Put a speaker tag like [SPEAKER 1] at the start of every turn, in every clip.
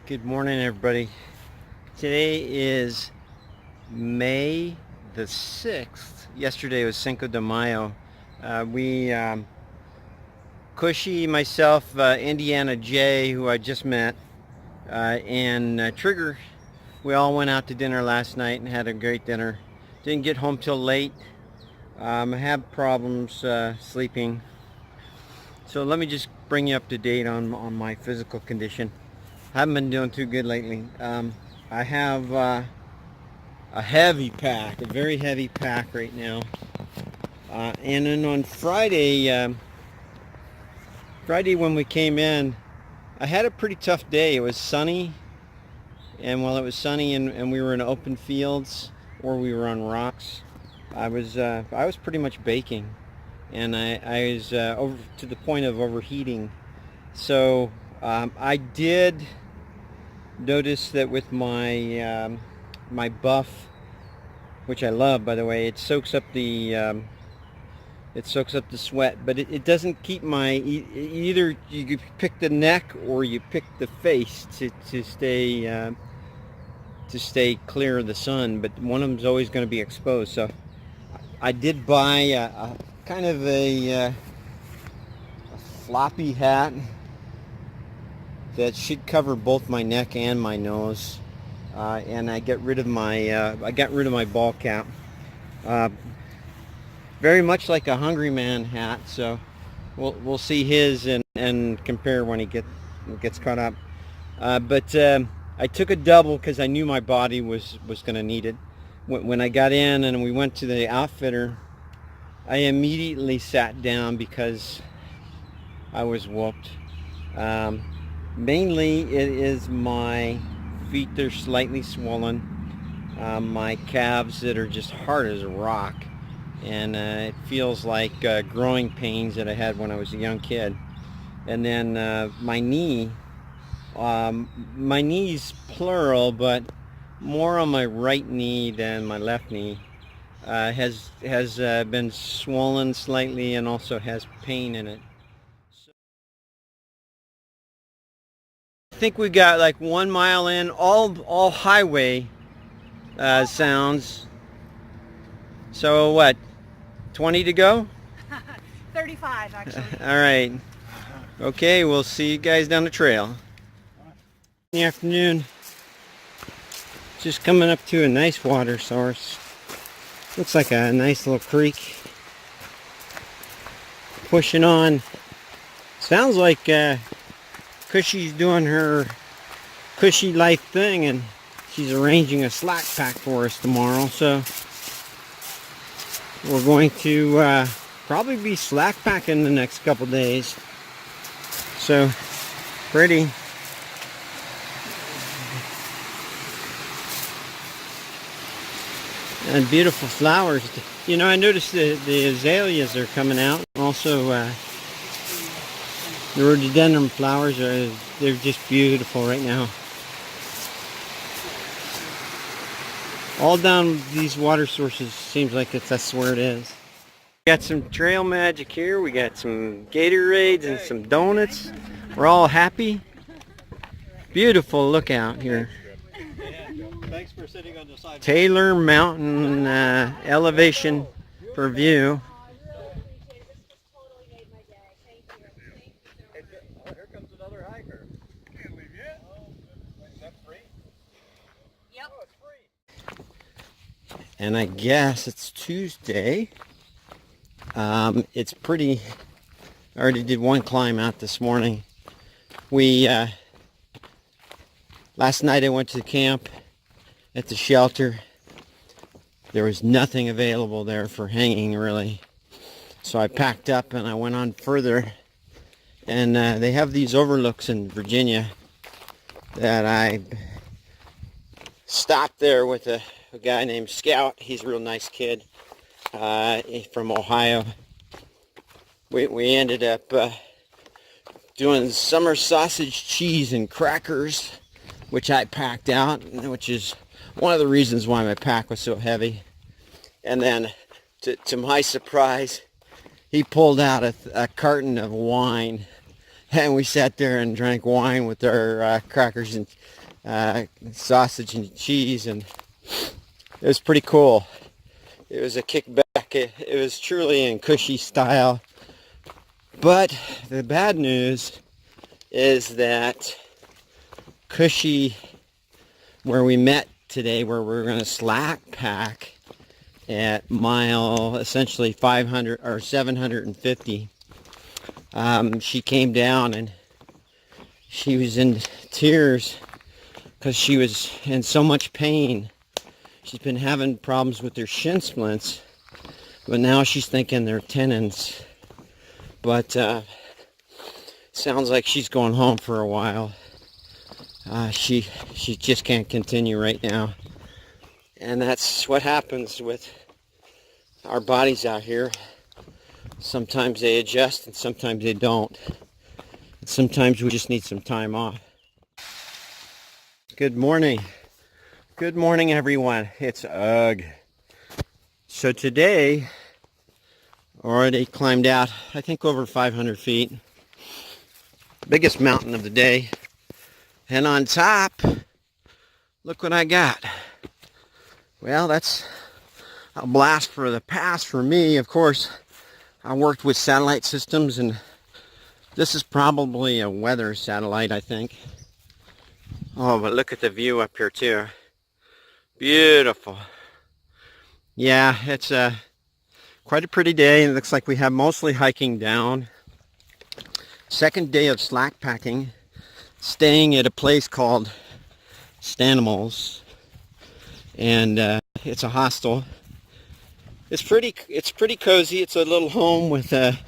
[SPEAKER 1] Good morning, everybody. Today is May the 6th. Yesterday was Cinco de Mayo. We, Cushy, myself, Indiana J, who I just met, and Trigger, we all went out to dinner last night and had a great dinner. Didn't get home till late. I have problems sleeping. So let me just bring you up to date on my physical condition. I haven't been doing too good lately. I have a heavy pack, a very heavy pack right now. And then on Friday when we came in, I had a pretty tough day. It was sunny, and while it was sunny and we were in open fields or we were on rocks, I was pretty much baking, and I was over to the point of overheating. So I did notice that with my my buff, which I love, by the way, it soaks up the sweat, but it doesn't keep my either you pick the neck or you pick the face to stay clear of the sun, but one of them's always going to be exposed. So I did buy a kind of a floppy hat that should cover both my neck and my nose, and I got rid of my ball cap. Very much like a Hungry Man hat, so we'll see his and compare when he gets caught up. But I took a double because I knew my body was going to need it. When I got in and we went to the outfitter, I immediately sat down because I was whooped. Mainly it is my feet, they're slightly swollen, my calves that are just hard as a rock, and it feels like growing pains that I had when I was a young kid. And then my knee's plural, but more on my right knee than my left knee, has been swollen slightly and also has pain in it. I think we got like 1 mile in, all highway sounds. So what, 20 to go?
[SPEAKER 2] 35 actually.
[SPEAKER 1] All right. Okay, we'll see you guys down the trail. In the afternoon, just coming up to a nice water source. Looks like a nice little creek. Pushing on. Sounds like Cushy's doing her Cushy Life thing, and she's arranging a slack pack for us tomorrow. So we're going to probably be slack packing the next couple days. So pretty. And beautiful flowers. You know, I noticed the azaleas are coming out. Also, the rhododendron flowers they're just beautiful right now. All down these water sources seems like that's where it is. We got some trail magic here. We got some Gatorades and some donuts. We're all happy. Beautiful lookout here.
[SPEAKER 3] Thanks for sitting on the side.
[SPEAKER 1] Taylor Mountain elevation for view.
[SPEAKER 3] Here comes another hiker. Is that free?
[SPEAKER 2] Yep.
[SPEAKER 3] Oh, it's free.
[SPEAKER 1] And I guess it's Tuesday. It's pretty. I already did one climb out this morning. Last night I went to the camp at the shelter. There was nothing available there for hanging, really. So I packed up and I went on further. And they have these overlooks in Virginia that I stopped there with a guy named Scout. He's a real nice kid from Ohio. We ended up doing summer sausage, cheese, and crackers, which I packed out, which is one of the reasons why my pack was so heavy. And then, to my surprise, he pulled out a carton of wine. And we sat there and drank wine with our crackers and sausage and cheese, and it was pretty cool. It was a kickback. It was truly in Cushy style. But the bad news is that Cushy, where we met today, where we're going to slack pack at mile essentially 500 or 750, she came down and she was in tears because she was in so much pain. She's been having problems with her shin splints, but now she's thinking they're tendons. But sounds like she's going home for a while. She just can't continue right now. And that's what happens with our bodies out here. Sometimes they adjust and sometimes they don't. And sometimes we just need some time off. Good morning. Good morning, everyone. It's Ugh. So today, already climbed out, I think over 500 feet. Biggest mountain of the day. And on top, look what I got. Well, that's a blast for the past for me. Of course, I worked with satellite systems, and this is probably a weather satellite, I think. Oh, but look at the view up here too. Beautiful. Yeah, it's quite a pretty day. It looks like we have mostly hiking down. Second day of slack packing, staying at a place called Stanimals, and it's a hostel. It's pretty cozy. It's a little home with a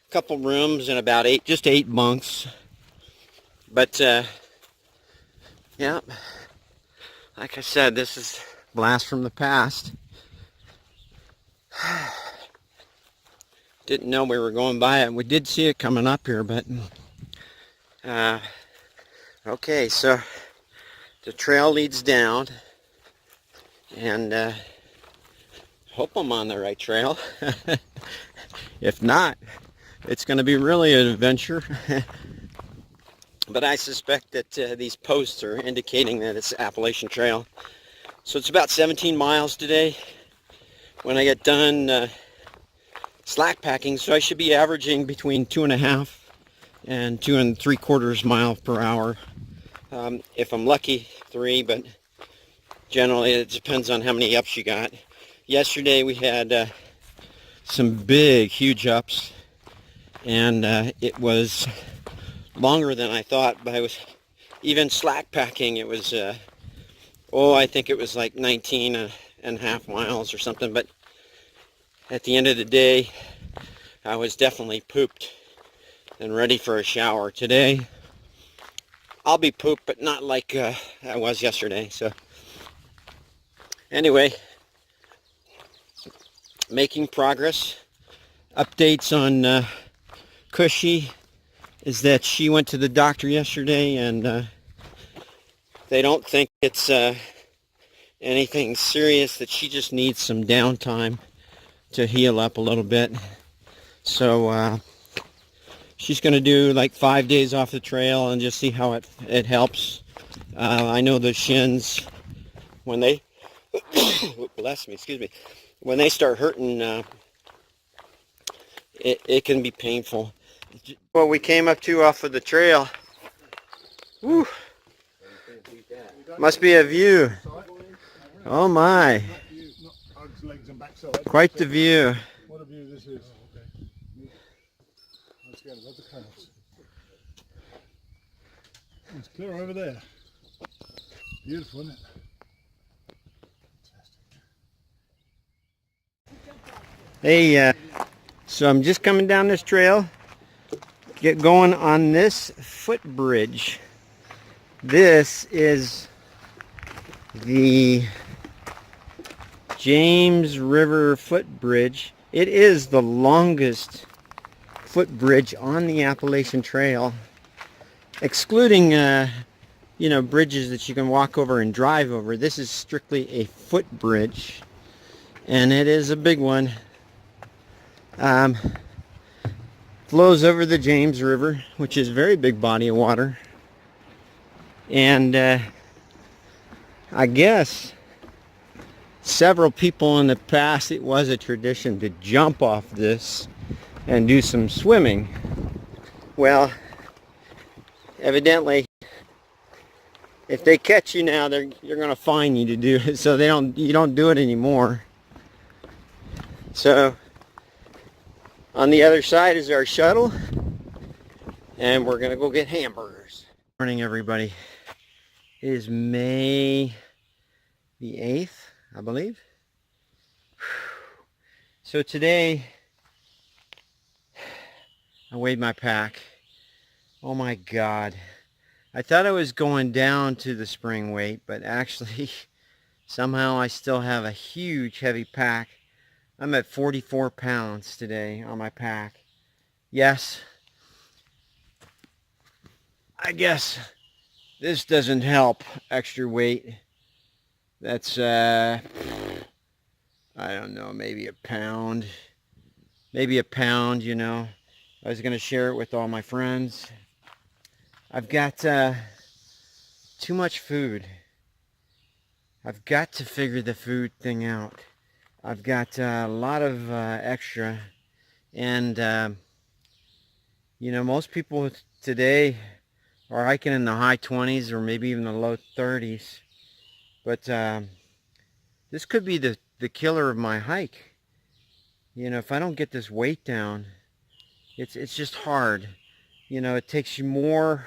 [SPEAKER 1] couple rooms and about just eight bunks. But yeah, like I said, this is a blast from the past. Didn't know we were going by it. We did see it coming up here, but okay, so the trail leads down, and hope I'm on the right trail. If not, it's going to be really an adventure. But I suspect that these posts are indicating that it's Appalachian Trail. So it's about 17 miles today when I get done slack packing. So I should be averaging between 2.5 and 2 3/4 miles per hour. If I'm lucky, 3, but generally it depends on how many ups you got. Yesterday we had some big, huge ups, and it was longer than I thought, but I was even slack packing. It was I think it was like 19.5 miles or something. But at the end of the day, I was definitely pooped and ready for a shower. Today I'll be pooped, but not like I was yesterday. So anyway, making progress. Updates on Cushy is that she went to the doctor yesterday, and they don't think it's anything serious, that she just needs some downtime to heal up a little bit. So she's going to do like 5 days off the trail and just see how it helps. I know the shins, when they bless me, excuse me, when they start hurting, it can be painful. Well, we came up to off of the trail. Woo. Must be a view. Oh my. Quite the view.
[SPEAKER 4] What a view this is. Let's get above the clouds. It's clear over there. Beautiful, isn't it?
[SPEAKER 1] Hey, so I'm just coming down this trail. Get going on this footbridge. This is the James River footbridge. It is the longest footbridge on the Appalachian Trail, excluding bridges that you can walk over and drive over. This is strictly a footbridge, and it is a big one. flows over the James River, which is a very big body of water. And I guess several people in the past, it was a tradition to jump off this and do some swimming. Well, evidently, if they catch you now, you're going to fine you to do it. So you don't do it anymore. So on the other side is our shuttle, and we're going to go get hamburgers. Morning, everybody. It is May the 8th, I believe. So today, I weighed my pack. Oh my God. I thought I was going down to the spring weight, but actually, somehow I still have a huge heavy pack. I'm at 44 pounds today on my pack. Yes, I guess this doesn't help, extra weight. That's, I don't know, maybe a pound. Maybe a pound, you know. I was going to share it with all my friends. I've got too much food. I've got to figure the food thing out. I've got a lot of extra. And, you know, most people today are hiking in the high 20s or maybe even the low 30s. But this could be the killer of my hike. You know, if I don't get this weight down, it's just hard. You know, it takes you more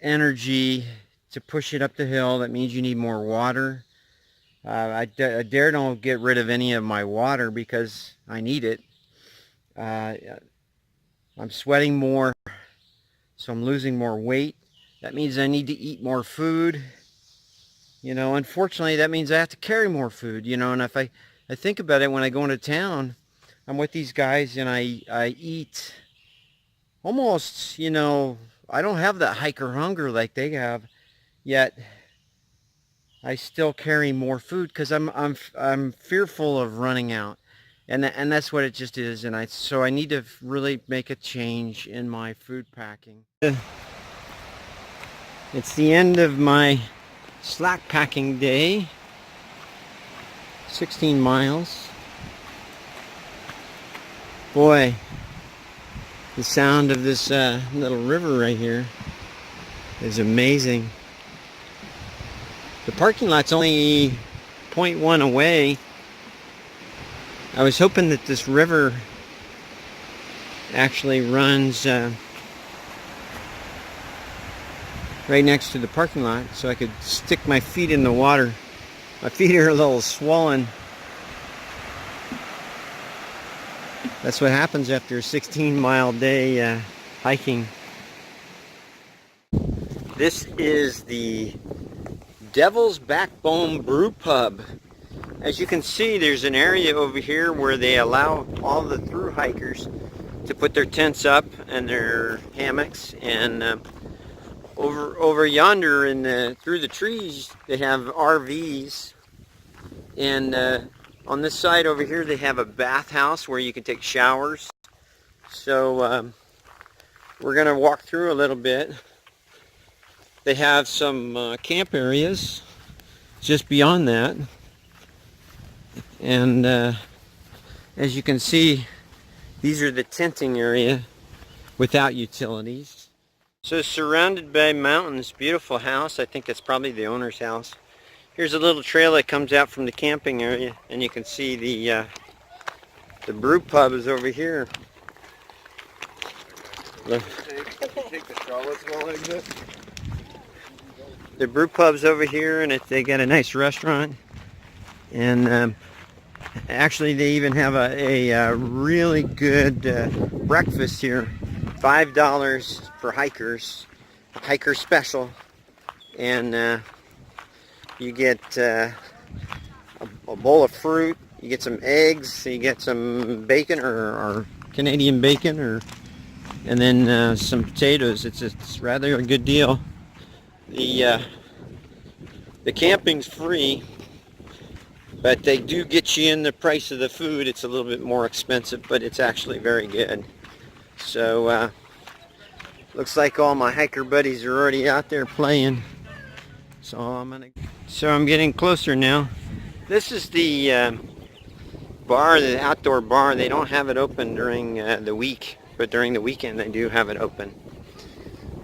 [SPEAKER 1] energy to push it up the hill. That means you need more water. I dare don't get rid of any of my water because I need it. I'm sweating more, so I'm losing more weight. That means I need to eat more food. You know, unfortunately, that means I have to carry more food, you know, and if I think about it, when I go into town, I'm with these guys and I eat almost, you know, I don't have that hiker hunger like they have, yet I still carry more food because I'm fearful of running out. And that's what it just is, and so I need to really make a change in my food packing. It's the end of my slack packing day. 16 miles. Boy, the sound of this little river right here is amazing. The parking lot's only 0.1 away. I was hoping that this river actually runs right next to the parking lot so I could stick my feet in the water. My feet are a little swollen. That's what happens after a 16-mile day hiking. This is the Devil's Backbone Brew Pub. As you can see, there's an area over here where they allow all the thru hikers to put their tents up and their hammocks, and over yonder through the trees they have RVs, and on this side over here they have a bathhouse where you can take showers. So we're gonna walk through a little bit. They have some camp areas just beyond that. And as you can see, these are the tenting area without utilities. So surrounded by mountains, beautiful house. I think that's probably the owner's house. Here's a little trail that comes out from the camping area, and you can see the brew pub is over here. Look.
[SPEAKER 3] Take the Charlottesville exit.
[SPEAKER 1] The brew pub's over here, and they got a nice restaurant. And actually, they even have a really good breakfast here. $5 for hikers, a hiker special, and you get a bowl of fruit, you get some eggs, you get some bacon or Canadian bacon, and then some potatoes. It's rather a good deal. The camping's free, but they do get you in the price of the food. It's a little bit more expensive, but it's actually very good. So looks like all my hiker buddies are already out there playing. So I'm getting closer now. This is the bar, the outdoor bar. They don't have it open during the week, but during the weekend they do have it open.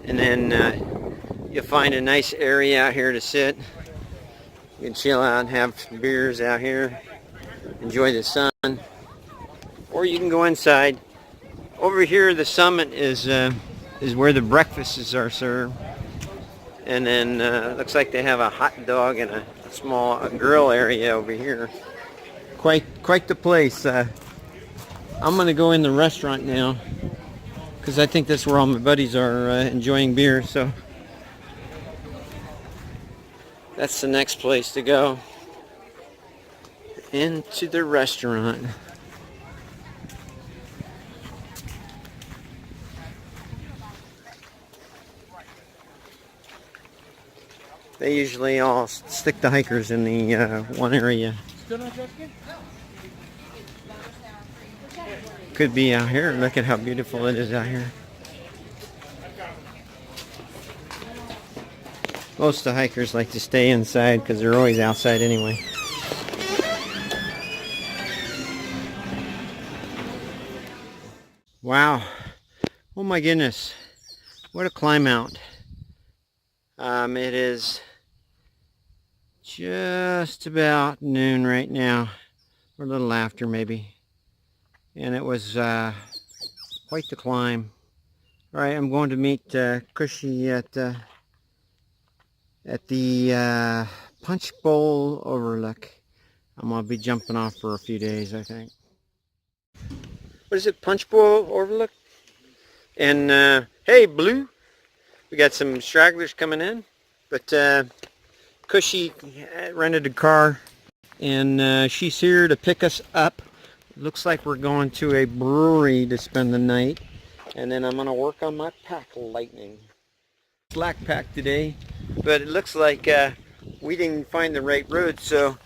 [SPEAKER 1] And then you'll find a nice area out here to sit. You can chill out and have some beers out here, enjoy the sun, or you can go inside. Over here, the summit is where the breakfasts are served, and then looks like they have a hot dog and a small grill area over here. Quite the place. I'm gonna go in the restaurant now because I think that's where all my buddies are enjoying beer. So that's the next place to go, into the restaurant. They usually all stick the hikers in the one area. Could be out here. Look at how beautiful it is out here. Most of the hikers like to stay inside because they're always outside anyway. Wow. Oh my goodness. What a climb out. It is just about noon right now, or a little after maybe. And it was quite the climb. All right, I'm going to meet Cushy at the Punch Bowl Overlook. I'm going to be jumping off for a few days, I think. What is it, Punch Bowl Overlook? And hey, Blue, we got some stragglers coming in, but Cushy rented a car, and she's here to pick us up. Looks like we're going to a brewery to spend the night, and then I'm going to work on my pack lightning. Slack pack today, but it looks like we didn't find the right road, so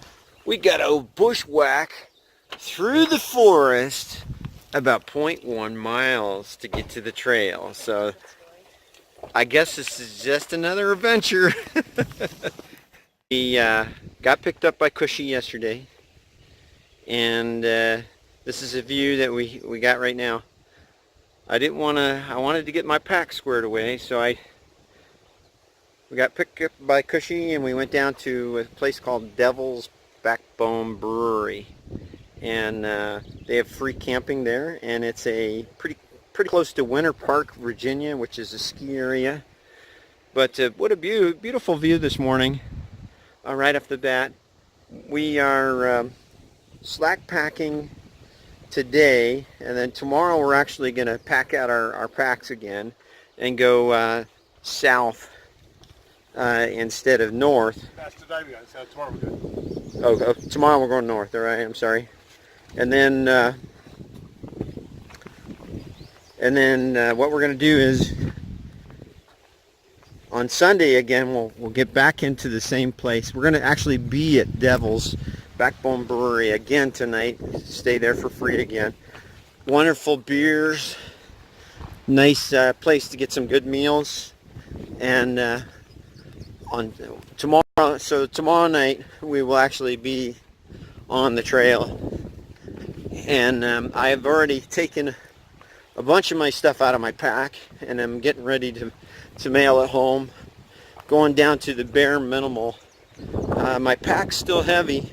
[SPEAKER 1] we got to bushwhack through the forest about 0.1 miles to get to the trail. So I guess this is just another adventure. We got picked up by Cushy yesterday, and this is a view that we got right now. I wanted to get my pack squared away, so we got picked up by Cushy, and we went down to a place called Devil's Backbone Brewery, and they have free camping there, and it's a pretty close to Winter Park, Virginia, which is a ski area. But what a beautiful view this morning. Right off the bat, we are slack packing today, and then tomorrow we're actually going to pack out our packs again and go south instead of north.
[SPEAKER 4] That's today we got, so tomorrow we're good.
[SPEAKER 1] Oh, tomorrow we're going north. All right, I'm sorry. And then what we're going to do is on Sunday again we'll get back into the same place. We're going to actually be at Devil's Backbone Brewery again tonight. Stay there for free again. Wonderful beers, nice place to get some good meals. And on tomorrow night we will actually be on the trail. And I've already taken a bunch of my stuff out of my pack, and I'm getting ready to mail it home. Going down to the bare minimal. My pack's still heavy,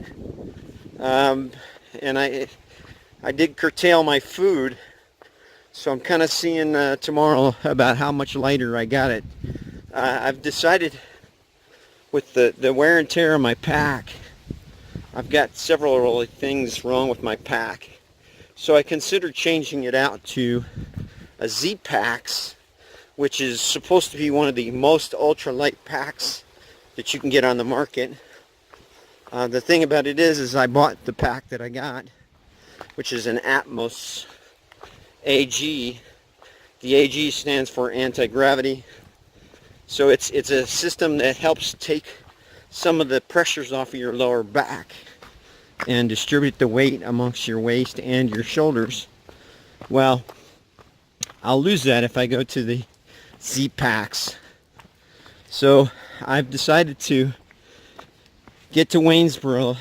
[SPEAKER 1] and I did curtail my food, so I'm kind of seeing tomorrow about how much lighter I got it. I've decided with the wear and tear of my pack, I've got several things wrong with my pack. So I considered changing it out to a Z-Packs, which is supposed to be one of the most ultralight packs that you can get on the market. The thing about it is I bought the pack that I got, which is an Atmos AG. The AG stands for anti-gravity. So it's a system that helps take some of the pressures off of your lower back and distribute the weight amongst your waist and your shoulders. Well, I'll lose that if I go to the Z-Packs. So I've decided to get to Waynesboro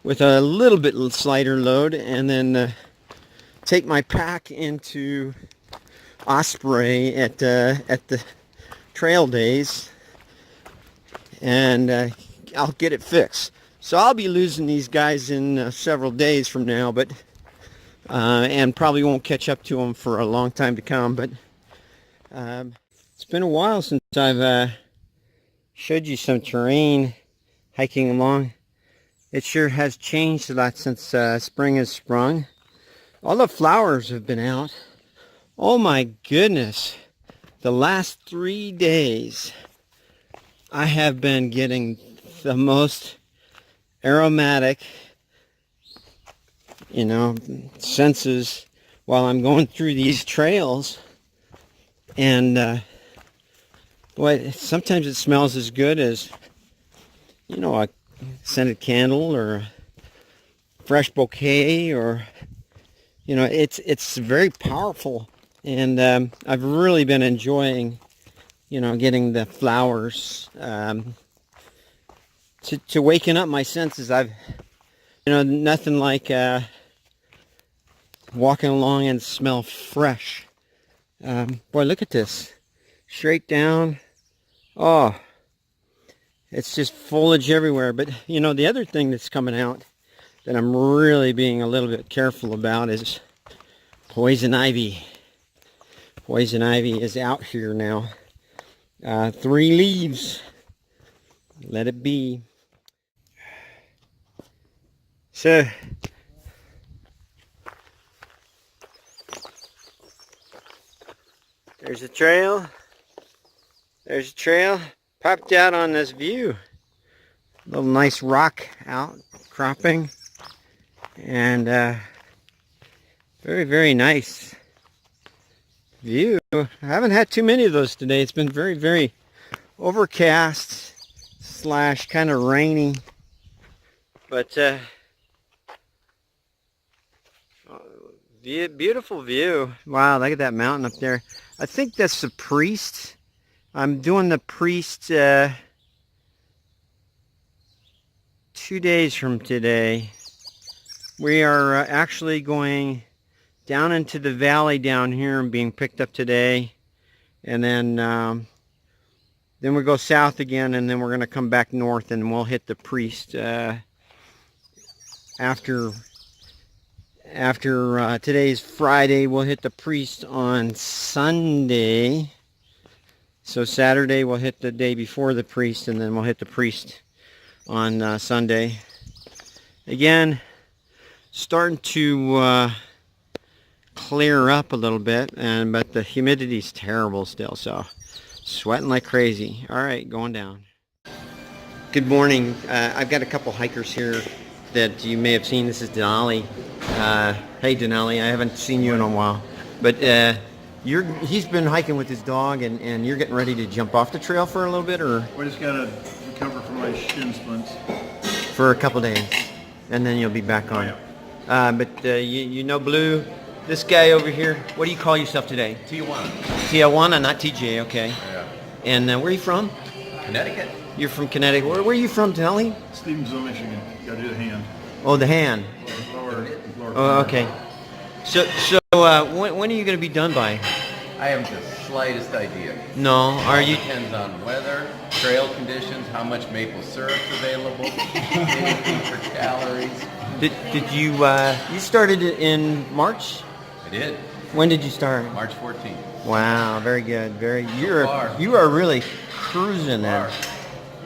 [SPEAKER 1] with a little bit slighter load, and then take my pack into Osprey at the trail days, and I'll get it fixed. So I'll be losing these guys in several days from now, but and probably won't catch up to them for a long time to come. But it's been a while since I've showed you some terrain hiking along. It sure has changed a lot since spring has sprung. All the flowers have been out. Oh my goodness. The last 3 days I have been getting the most aromatic, senses while I'm going through these trails. And boy, sometimes it smells as good as, a scented candle or a fresh bouquet, or it's very powerful. And I've really been enjoying getting the flowers to waken up my senses. I've nothing like walking along and smell fresh. Boy, look at this, straight down. Oh, it's just foliage everywhere. But the other thing that's coming out that I'm really being a little bit careful about is poison ivy. Poison ivy is out here now. 3 leaves. Let it be. So there's a trail. There's a trail. Popped out on this view. Little nice rock outcropping. And very, very nice view. I haven't had too many of those today. It's been very, very overcast / kind of rainy. But beautiful view. Wow, look at that mountain up there. I think that's the Priest. I'm doing the Priest 2 days from today. We are actually going down into the valley down here and being picked up today. And then we go south again, and then we're going to come back north, and we'll hit the Priest after today's Friday. We'll hit the Priest on Sunday. So Saturday we'll hit the day before the Priest, and then we'll hit the Priest on Sunday. Again, starting to clear up a little bit, but the humidity's terrible still, so sweating like crazy. All right, going down. Good morning. I've got a couple hikers here that you may have seen. This is Denali. Hey Denali, I haven't seen you in a while, but he's been hiking with his dog, and you're getting ready to jump off the trail for a little bit, or?
[SPEAKER 4] We just gotta recover from my shin splints.
[SPEAKER 1] For a couple days, and then you'll be back on.
[SPEAKER 4] Yeah.
[SPEAKER 1] But Blue, this guy over here, what do you call yourself today?
[SPEAKER 3] Tijuana.
[SPEAKER 1] Tijuana, not TJ, okay.
[SPEAKER 3] Yeah.
[SPEAKER 1] And where are you from?
[SPEAKER 3] Connecticut.
[SPEAKER 1] You're from Connecticut. Where are you from, Denali?
[SPEAKER 4] Stevensville, Michigan. You gotta do the hand.
[SPEAKER 1] Oh, the hand.
[SPEAKER 4] Lower
[SPEAKER 1] Oh, okay. So when are you going to be done by?
[SPEAKER 3] I have the slightest idea.
[SPEAKER 1] No, are you?
[SPEAKER 3] Depends on weather, trail conditions, how much maple syrup's available, anything for calories.
[SPEAKER 1] Did you you started it in March?
[SPEAKER 3] I did.
[SPEAKER 1] When did you start?
[SPEAKER 3] March 14th.
[SPEAKER 1] Wow, very good.
[SPEAKER 3] far.
[SPEAKER 1] You are really cruising then.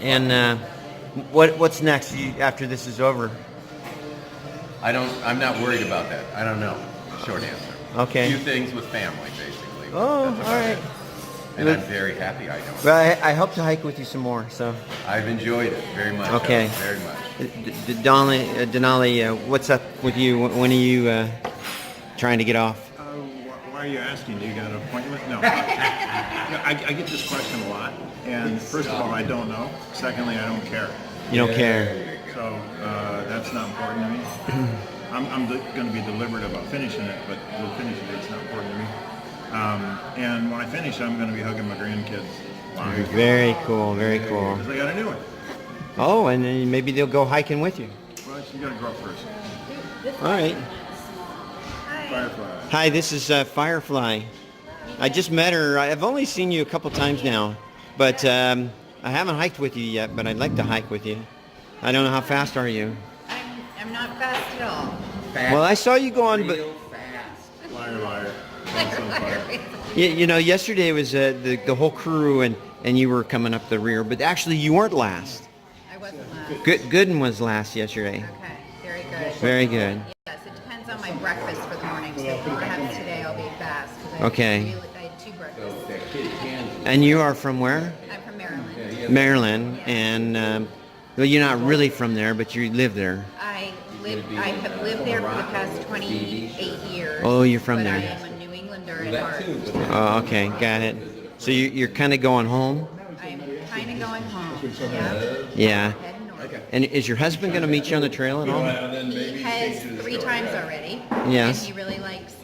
[SPEAKER 1] And what's next after this is over?
[SPEAKER 3] I'm not worried about that. I don't know. Short answer.
[SPEAKER 1] Okay.
[SPEAKER 3] A few things with family, basically.
[SPEAKER 1] Oh,
[SPEAKER 3] That's about
[SPEAKER 1] all right.
[SPEAKER 3] it. And I'm very happy I don't.
[SPEAKER 1] Well, I hope to hike with you some more. So.
[SPEAKER 3] I've enjoyed it very much.
[SPEAKER 1] Okay.
[SPEAKER 3] Very much.
[SPEAKER 1] Denali, what's up with you? When are you trying to get off?
[SPEAKER 4] Why are you asking? Do you got an appointment? No. I get this question a lot. And first of all, I don't know. Secondly, I don't care.
[SPEAKER 1] You don't care.
[SPEAKER 4] So that's not important to me. I'm going to be deliberate about finishing it, but we'll finish it. It's not important to me. And when I finish, I'm going to be hugging my grandkids. Live.
[SPEAKER 1] Very cool, very cool.
[SPEAKER 4] Because they got a new one.
[SPEAKER 1] Oh, and then maybe they'll go hiking with you.
[SPEAKER 4] Well, you got to grow up first.
[SPEAKER 1] All right.
[SPEAKER 4] Firefly.
[SPEAKER 1] Hi, this is Firefly. I just met her. I've only seen you a couple times now, but I haven't hiked with you yet, but I'd like to hike with you. I don't know, how fast are you?
[SPEAKER 5] I'm not fast at all.
[SPEAKER 1] Well, I saw you go on, but
[SPEAKER 3] fast.
[SPEAKER 4] Liar, liar. That's on fire.
[SPEAKER 1] you know, yesterday was the whole crew, and you were coming up the rear, but actually you weren't last.
[SPEAKER 5] I wasn't last.
[SPEAKER 1] Gooden was last yesterday.
[SPEAKER 5] Okay, very good.
[SPEAKER 1] Very good.
[SPEAKER 5] Yes, it depends on my breakfast for the morning. So perhaps today I'll be fast. 'Cause
[SPEAKER 1] Okay.
[SPEAKER 5] I had 2 breakfasts.
[SPEAKER 3] That kid Kansas.
[SPEAKER 1] And you are from where?
[SPEAKER 5] I'm from Maryland.
[SPEAKER 1] Maryland, and well, you're not really from there, but you live there.
[SPEAKER 5] I have lived there for the past 28 years.
[SPEAKER 1] Oh, you're from
[SPEAKER 5] but
[SPEAKER 1] there.
[SPEAKER 5] I am a New Englander at
[SPEAKER 3] That
[SPEAKER 5] heart.
[SPEAKER 3] too.
[SPEAKER 1] Oh, okay, got it. So you're kind of going home?
[SPEAKER 5] I'm kind of going home. Yeah.
[SPEAKER 1] Yeah.
[SPEAKER 5] Heading north.
[SPEAKER 1] And is your husband going to meet you on the trail at all?
[SPEAKER 5] He has 3 times already.
[SPEAKER 1] Yes.
[SPEAKER 5] And he really likes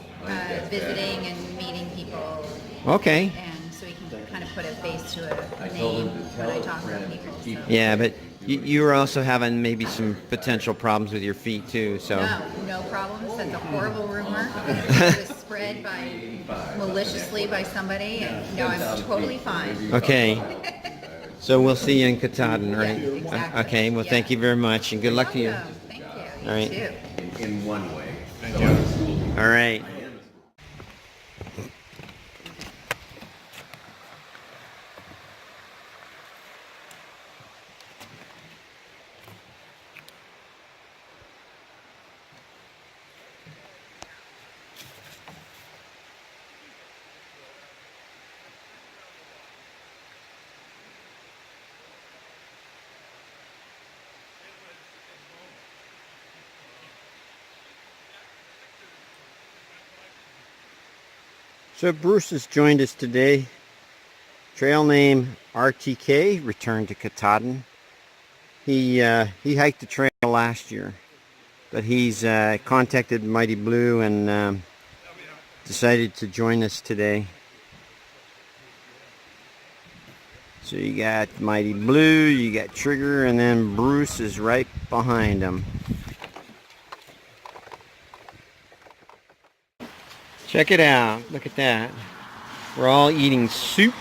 [SPEAKER 5] visiting and meeting people.
[SPEAKER 1] Okay.
[SPEAKER 5] And so he can kind of put a face to a name when I talk to people. So.
[SPEAKER 1] Yeah, but you were also having maybe some potential problems with your feet too. So.
[SPEAKER 5] No problems. That's a horrible rumor. It was spread maliciously by somebody, and no, I'm totally fine.
[SPEAKER 1] Okay. So we'll see you in Katahdin, right?
[SPEAKER 5] Yeah, exactly.
[SPEAKER 1] Okay. Well,
[SPEAKER 5] Yeah.
[SPEAKER 1] thank you very much, and good luck to you.
[SPEAKER 5] Welcome. Thank you.
[SPEAKER 1] All right.
[SPEAKER 5] You too.
[SPEAKER 3] In one way.
[SPEAKER 4] Thank you.
[SPEAKER 1] All right. So Bruce has joined us today. Trail name RTK, returned to Katahdin. He hiked the trail last year, but he's contacted Mighty Blue and decided to join us today. So you got Mighty Blue, you got Trigger, and then Bruce is right behind him. Check it out. Look at that. We're all eating soup,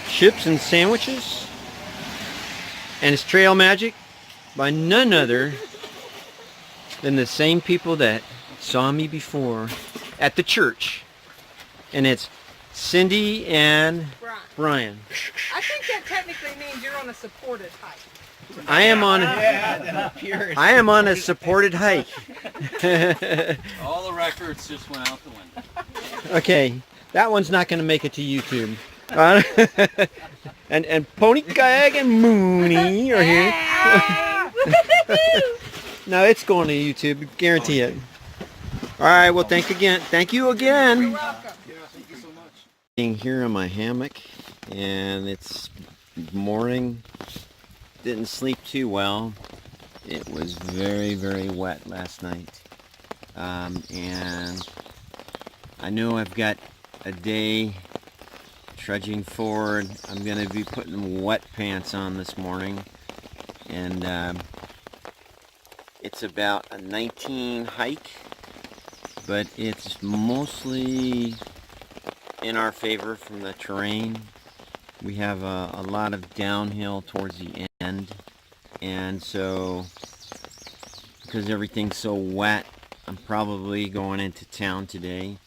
[SPEAKER 1] chips, and sandwiches. And it's trail magic by none other than the same people that saw me before at the church. And it's Cindy and Brian.
[SPEAKER 2] I think that technically means you're on a supported hike.
[SPEAKER 1] I am on a supported hike.
[SPEAKER 6] All the records just went out the window.
[SPEAKER 1] Okay, that one's not going to make it to YouTube. And Pony Kag and Mooney are here. No, it's going to YouTube, guarantee it. All right, well, thank you again.
[SPEAKER 2] You're welcome.
[SPEAKER 1] Being here on my hammock, and it's morning. Didn't sleep too well. It was very, very wet last night, and I know I've got a day trudging forward. I'm going to be putting wet pants on this morning, and it's about a 19 hike, but it's mostly in our favor from the terrain. We have a lot of downhill towards the end, and so because everything's so wet, I'm probably going into town today.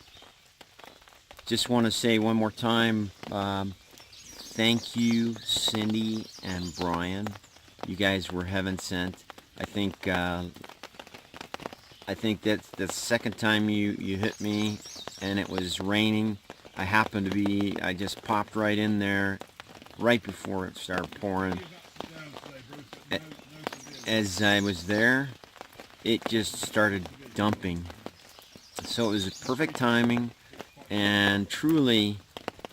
[SPEAKER 1] Just want to say one more time, thank you, Cindy and Brian. You guys were heaven sent. I think that's the second time you hit me, and it was raining. I just popped right in there right before it started pouring. As I was there, it just started dumping. So it was perfect timing, and truly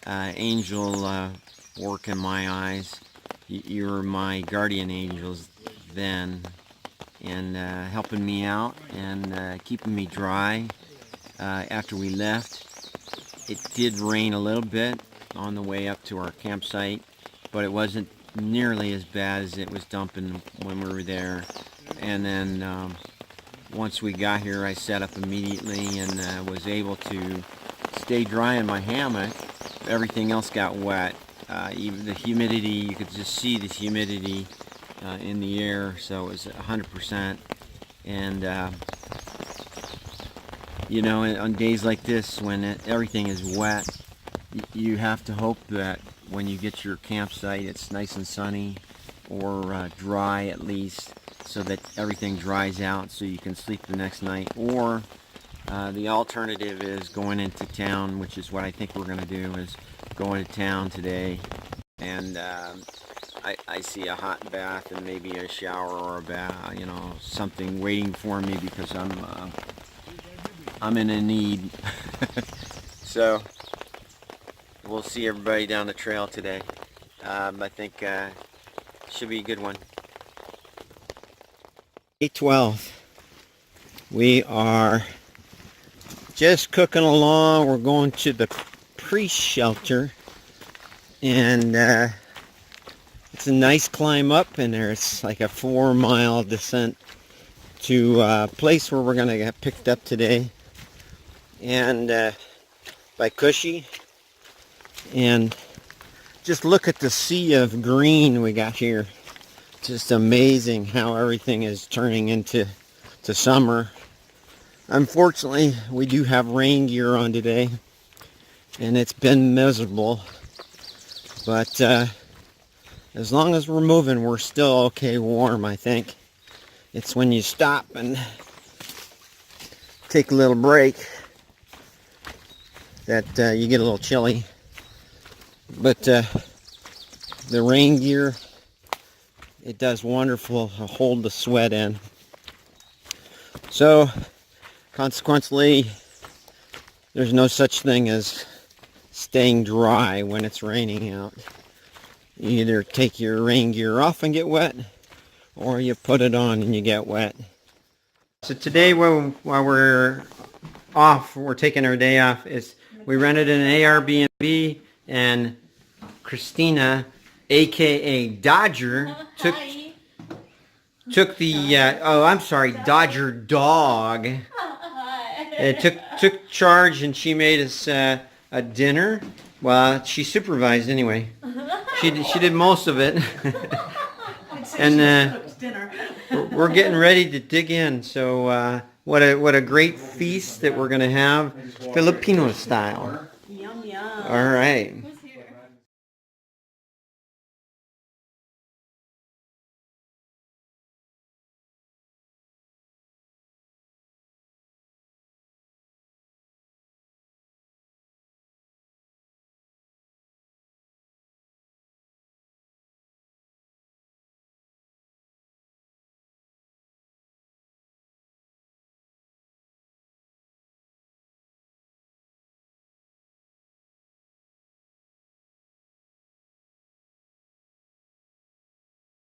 [SPEAKER 1] angel work in my eyes. You were my guardian angels then, and helping me out and keeping me dry after we left. It did rain a little bit on the way up to our campsite, but it wasn't nearly as bad as it was dumping when we were there. And then once we got here, I set up immediately and was able to stay dry in my hammock. Everything else got wet. Even the humidity, you could just see the humidity in the air, so it was 100%. And you know, on days like this when everything is wet, you have to hope that when you get to your campsite it's nice and sunny, or dry at least, so that everything dries out so you can sleep the next night. Or the alternative is going into town, which is what I think we're going to do, is going to town today. And I see a hot bath and maybe a shower or a bath, you know, something waiting for me, because I'm in a need. So we'll see everybody down the trail today. I think should be a good one. Day 12. We are just cooking along. We're going to the pre-shelter, and it's a nice climb up in there. It's like a 4-mile descent to a place where we're going to get picked up today, and by Cushy. And just look at the sea of green we got here. Just amazing how everything is turning into summer. Unfortunately, we do have rain gear on today, and it's been miserable. But as long as we're moving, we're still okay warm, I think. It's when you stop and take a little break that you get a little chilly. But the rain gear, it does wonderful to hold the sweat in. So consequently, there's no such thing as staying dry when it's raining out. You either take your rain gear off and get wet, or you put it on and you get wet. So today, while we're off, we're taking our day off, we rented an Airbnb, and Christina, aka Dodger, took the Dodger dog. Took charge, and she made us a dinner. Well, she supervised anyway. She did most of it. And we're getting ready to dig in. So what a great feast that we're gonna have, Filipino style.
[SPEAKER 7] Yum yum.
[SPEAKER 1] All right.